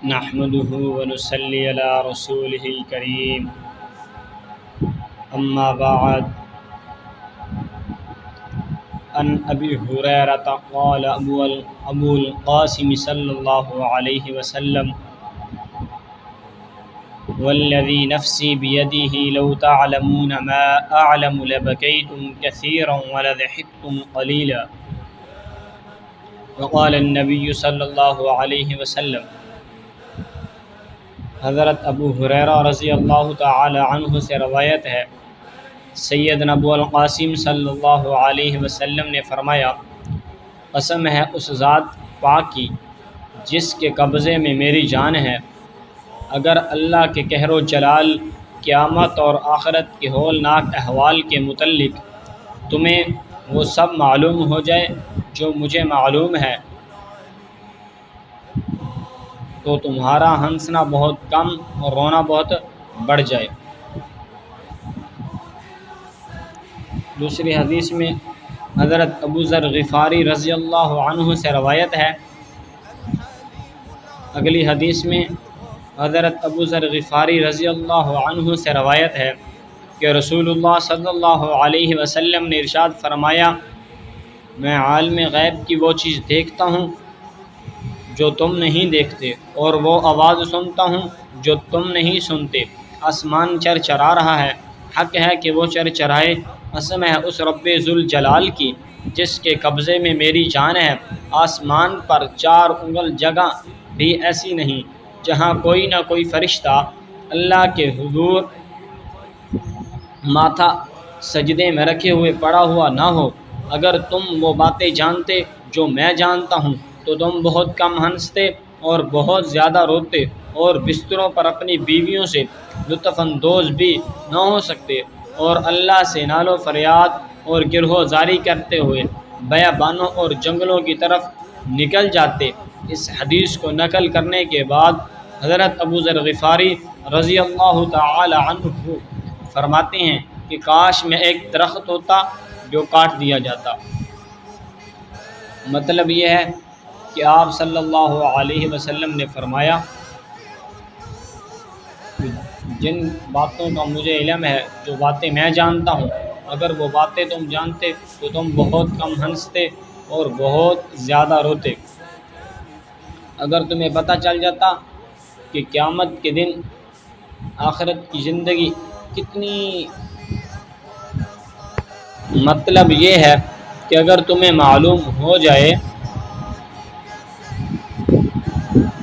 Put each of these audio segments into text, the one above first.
نحمده ونصلي على رسوله الكريم أما بعد عن أبي هريرة قال أبو القاسم صلى الله عليه وسلم والذي نفسي بيده لو تعلمون ما أعلم لبكيتم كثيرا ولضحكتم قليلا وقال النبي صلی اللہ علیہ وسلم۔ حضرت ابو ہریرہ رضی اللہ تعالی عنہ سے روایت ہے، سیدنا ابو القاسم صلی اللہ علیہ وسلم نے فرمایا، قسم ہے اس ذات پاک کی جس کے قبضے میں میری جان ہے، اگر اللہ کے قہر و جلال، قیامت اور آخرت کے ہولناک احوال کے متعلق تمہیں وہ سب معلوم ہو جائے جو مجھے معلوم ہے تو تمہارا ہنسنا بہت کم اور رونا بہت بڑھ جائے۔ دوسری حدیث میں حضرت ابو ذر غفاری رضی اللہ عنہ سے روایت ہے، اگلی حدیث میں حضرت ابو ذر غفاری رضی اللہ عنہ سے روایت ہے کہ رسول اللہ صلی اللہ علیہ وسلم نے ارشاد فرمایا، میں عالم غیب کی وہ چیز دیکھتا ہوں جو تم نہیں دیکھتے، اور وہ آواز سنتا ہوں جو تم نہیں سنتے۔ آسمان چرچرا رہا ہے، حق ہے کہ وہ چرچرائے، قسم ہے اس رب ذوالجلال کی جس کے قبضے میں میری جان ہے، آسمان پر 4 انگل جگہ بھی ایسی نہیں جہاں کوئی نہ کوئی فرشتہ اللہ کے حضور ماتھا سجدے میں رکھے ہوئے پڑا ہوا نہ ہو۔ اگر تم وہ باتیں جانتے جو میں جانتا ہوں تو تم بہت کم ہنستے اور بہت زیادہ روتے اور بستروں پر اپنی بیویوں سے لطف اندوز بھی نہ ہو سکتے، اور اللہ سے نال و فریاد اور گرہ زاری کرتے ہوئے بیابانوں اور جنگلوں کی طرف نکل جاتے۔ اس حدیث کو نقل کرنے کے بعد حضرت ابو ذر غفاری رضی اللہ تعالی عنہ فرماتے ہیں کہ کاش میں ایک درخت ہوتا جو کاٹ دیا جاتا۔ مطلب یہ ہے کہ آپ صلی اللہ علیہ وسلم نے فرمایا کہ جن باتوں کا مجھے علم ہے، جو باتیں میں جانتا ہوں، اگر وہ باتیں تم جانتے تو تم بہت کم ہنستے اور بہت زیادہ روتے۔ اگر تمہیں پتہ چل جاتا کہ قیامت کے دن آخرت کی زندگی کتنی، مطلب یہ ہے کہ اگر تمہیں معلوم ہو جائے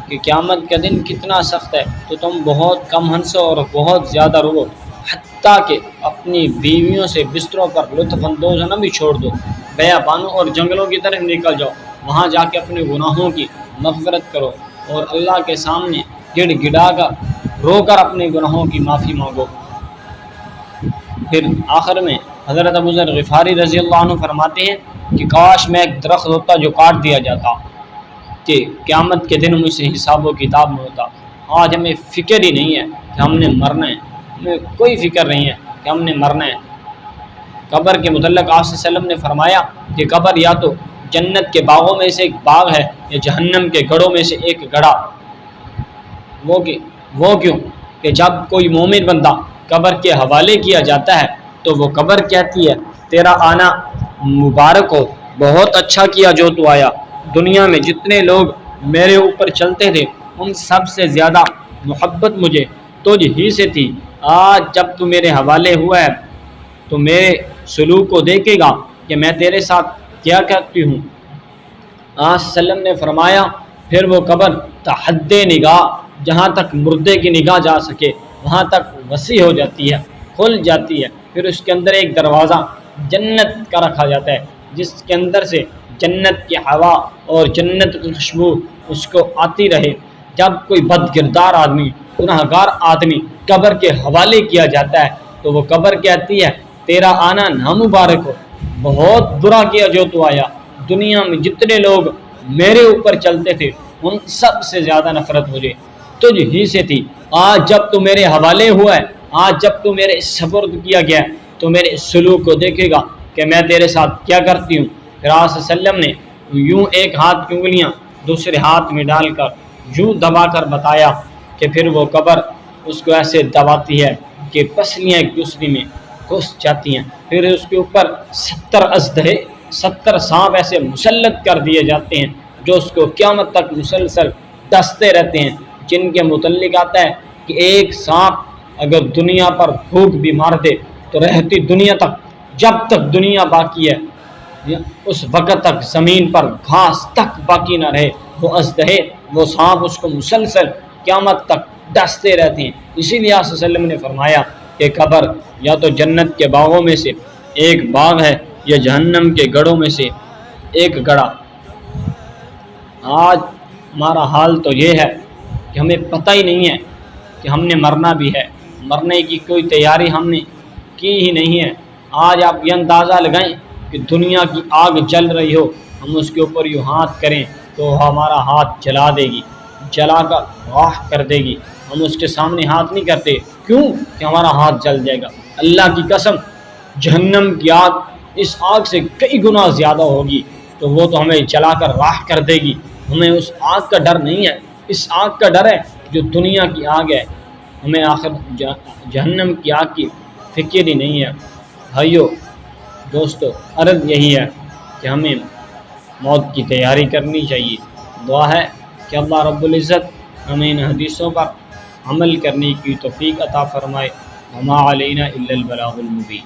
کہ قیامت کا دن کتنا سخت ہے تو تم بہت کم ہنسو اور بہت زیادہ رو، حتیٰ کہ اپنی بیویوں سے بستروں پر لطف اندوز ہونا بھی چھوڑ دو، بیابانوں اور جنگلوں کی طرف نکل جاؤ، وہاں جا کے اپنے گناہوں کی مغفرت کرو اور اللہ کے سامنے گڑ گڑا کر رو کر اپنے گناہوں کی معافی مانگو۔ پھر آخر میں حضرت ابو ذر غفاری رضی اللہ عنہ فرماتے ہیں کہ کاش میں ایک درخت ہوتا جو کاٹ دیا جاتا کہ قیامت کے دن مجھ سے حساب و کتاب میں ہوتا۔ آج ہمیں فکر ہی نہیں ہے کہ ہم نے مرنا ہے، ہمیں کوئی فکر نہیں ہے کہ ہم نے مرنا ہے۔ قبر کے متعلق آپ صلی اللہ علیہ وسلم نے فرمایا کہ قبر یا تو جنت کے باغوں میں سے ایک باغ ہے یا جہنم کے گڑھوں میں سے ایک گڑھا۔ وہ کیوں کہ جب کوئی مومن بندہ قبر کے حوالے کیا جاتا ہے تو وہ قبر کہتی ہے، تیرا آنا مبارک ہو، بہت اچھا کیا جو تو آیا، دنیا میں جتنے لوگ میرے اوپر چلتے تھے ان سب سے زیادہ محبت مجھے تجھ ہی سے تھی، آج جب تو میرے حوالے ہوا ہے تو میرے سلوک کو دیکھے گا کہ میں تیرے ساتھ کیا کرتی ہوں۔ آپ صلی اللہ علیہ وسلم نے فرمایا پھر وہ قبر تحد نگاہ، جہاں تک مردے کی نگاہ جا سکے وہاں تک وسیع ہو جاتی ہے، کھل جاتی ہے، پھر اس کے اندر ایک دروازہ جنت کا رکھا جاتا ہے جس کے اندر سے جنت کی ہوا اور جنت کی خوشبو اس کو آتی رہے۔ جب کوئی بد کردار آدمی، گناہ گار آدمی قبر کے حوالے کیا جاتا ہے تو وہ قبر کہتی ہے، تیرا آنا نامبارک ہو، بہت برا کیا جو تو آیا، دنیا میں جتنے لوگ میرے اوپر چلتے تھے ان سب سے زیادہ نفرت مجھے تجھ ہی سے تھی، آج جب تو میرے حوالے ہوا ہے، آج جب تو میرے سپرد کیا گیا ہے تو میرے سلوک کو دیکھے گا کہ میں تیرے ساتھ کیا کرتی ہوں۔ پھر آپ صلی اللہ علیہ وسلم نے یوں ایک ہاتھ کی انگلیاں دوسرے ہاتھ میں ڈال کر یوں دبا کر بتایا کہ پھر وہ قبر اس کو ایسے دباتی ہے کہ پسلیاں ایک دوسری میں گھس جاتی ہیں، پھر اس کے اوپر 70 اژدہے 70 سانپ ایسے مسلط کر دیے جاتے ہیں جو اس کو قیامت تک مسلسل ڈستے رہتے ہیں، جن کے متعلق آتا ہے کہ ایک سانپ اگر دنیا پر بھوک بھی مار دے تو رہتی دنیا تک، جب تک دنیا باقی ہے اس وقت تک زمین پر گھاس تک باقی نہ رہے، وہ اژدہے وہ سانپ اس کو مسلسل قیامت تک ڈستے رہتے ہیں۔ اسی لیے آپ صلی اللہ علیہ وسلم نے فرمایا کہ قبر یا تو جنت کے باغوں میں سے ایک باغ ہے یا جہنم کے گڑھوں میں سے ایک گڑھا۔ آج ہمارا حال تو یہ ہے کہ ہمیں پتہ ہی نہیں ہے کہ ہم نے مرنا بھی ہے، مرنے کی کوئی تیاری ہم نے کی ہی نہیں ہے۔ آج آپ یہ اندازہ لگائیں کہ دنیا کی آگ جل رہی ہو، ہم اس کے اوپر یوں ہاتھ کریں تو ہمارا ہاتھ جلا دے گی، جلا کر راکھ کر دے گی۔ ہم اس کے سامنے ہاتھ نہیں کرتے، کیوں کہ ہمارا ہاتھ جل جائے گا۔ اللہ کی قسم جہنم کی آگ اس آگ سے کئی گنا زیادہ ہوگی، تو وہ تو ہمیں جلا کر راکھ کر دے گی۔ ہمیں اس آگ کا ڈر نہیں ہے، اس آگ کا ڈر ہے جو دنیا کی آگ ہے۔ ہمیں آخر جہنم کی آگ کی فکر ہی نہیں ہے۔ بھائیو دوستو، عرض یہی ہے کہ ہمیں موت کی تیاری کرنی چاہیے۔ دعا ہے کہ اللہ رب العزت ہمیں ان حدیثوں پر عمل کرنے کی توفیق عطا فرمائے۔ وما علینا الا البلاغ المبین۔